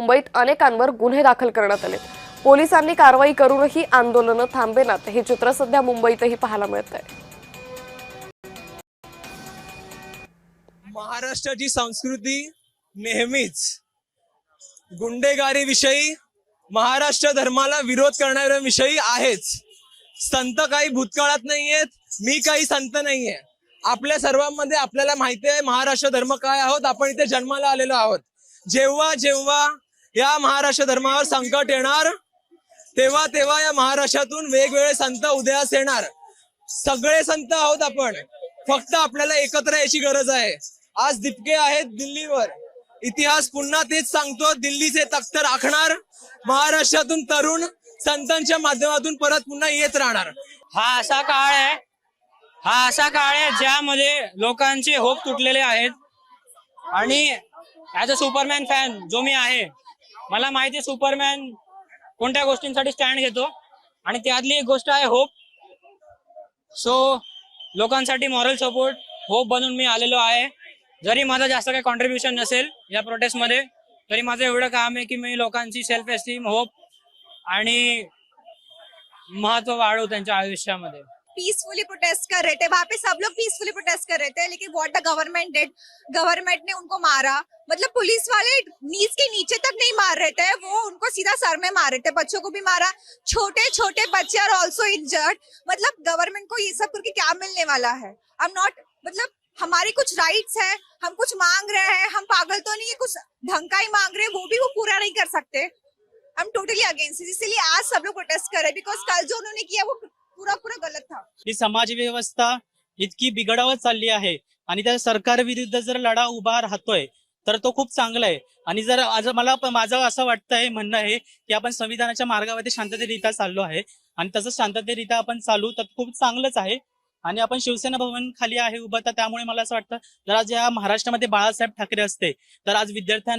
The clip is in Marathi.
मुंबईत अनेकांवर गुन्हे दाखल करण्यात आले। पोलिसांनी कारवाई करूनही आंदोलनं थांबेनात। हे चित्र सध्या मुंबईतही पाहायला मिळतंय। महाराष्ट्राची संस्कृती नेहमीच गुंडेगारीविषयी, महाराष्ट्र धर्माला विरोध करणाऱ्यांविषयी आहेच। संत काही भूतकाळात नाहीयेत, मी काही संत नाहीये। आपल्या सर्वांमध्ये आपल्याला माहिती आहे महाराष्ट्र धर्म काय आहोत, आपण इथे जन्माला आलेलो आहोत। जेव्हा जेव्हा या महाराष्ट्र धर्मावर संकट येणार तेव्हा तेव्हा या महाराष्ट्रातून वेगवेगळे संत उदयास येणार। सगळे संत आहोत आपण, फक्त आपल्याला एकत्र यायची गरज आहे। आज दिपके आहेत दिल्लीवर, इतिहास पुन्हा तेच सांगतो, दिल्लीचे तख्त राखणार, महाराष्ट्रातून तरुण संतांच्या माध्यमातून परत पुन्हा येत राहणार। हा असा काळ आहे ज्यामध्ये लोकांचे होप तुटलेले आहेत। आणि ऍज अ सुपरमॅन फॅन जो मी आहे, मला माहिती आहे सुपरमॅन कोणत्या गोष्टींसाठी स्टँड घेतो, आणि त्यातली एक गोष्ट आहे होप। सो लोकांसाठी मॉरल सपोर्ट, होप बनून मी आलेलो आहे। जरी माझं जास्त काही कॉन्ट्रीब्युशन नसेल या प्रोटेस्टमध्ये, तरी माझं एवढं काम आहे की मी लोकांची सेल्फ एस्टीम, होप आणि महत्व वाढवू त्यांच्या आयुष्यामध्ये। पीसफुली प्रोटेस्ट कर रहे थे, वहाँ पे सब लोग पीसफुली प्रोटेस्ट कर रहे थे, लेकिन what the government did, government ने उनको मारा। मतलब पुलिस वाले नीच के नीचे तक नहीं मार रहे थे, वो उनको सीधा सर में मार रहे थे, बच्चों को भी मारा, छोटे छोटे बच्चे आर ऑल्सो इंजर्ड। मतलब गवर्नमेंट को ये सब करके क्या मिलने वाला है? आई एम नॉट, मतलब हमारे कुछ राइट्स है, हम कुछ मांग रहे हैं, हम पागल तो नहीं है, कुछ ढंग का ही मांग रहे हैं, वो भी वो पूरा नहीं कर सकते। आई एम टोटली अगेंस्ट, इसलिए आज सब लोग प्रोटेस्ट कर रहे हैं, बिकॉज कल जो उन्होंने किया वो पूरा गलत था। ही समाज व्यवस्था इतकी बिघडवत चालली आहे आणि त्या सरकार विरुद्ध जर लढा उभा राहतोय तर तो खूप चांगला आहे। आणि जर आज माझं असं वाटतंय, म्हणणं आहे की आपण संविधानाच्या मार्गावरती शांततेरित्या चाललो आहे, आणि तसं शांततेरित्या आपण चालू तर खूप चांगलंच आहे। आणि आपण शिवसेना भवन खाली आहे उभं, तर त्यामुळे मला असं वाटतं जर आज या महाराष्ट्रामध्ये बाळासाहेब ठाकरे असते तर आज विद्यार्थ्यांना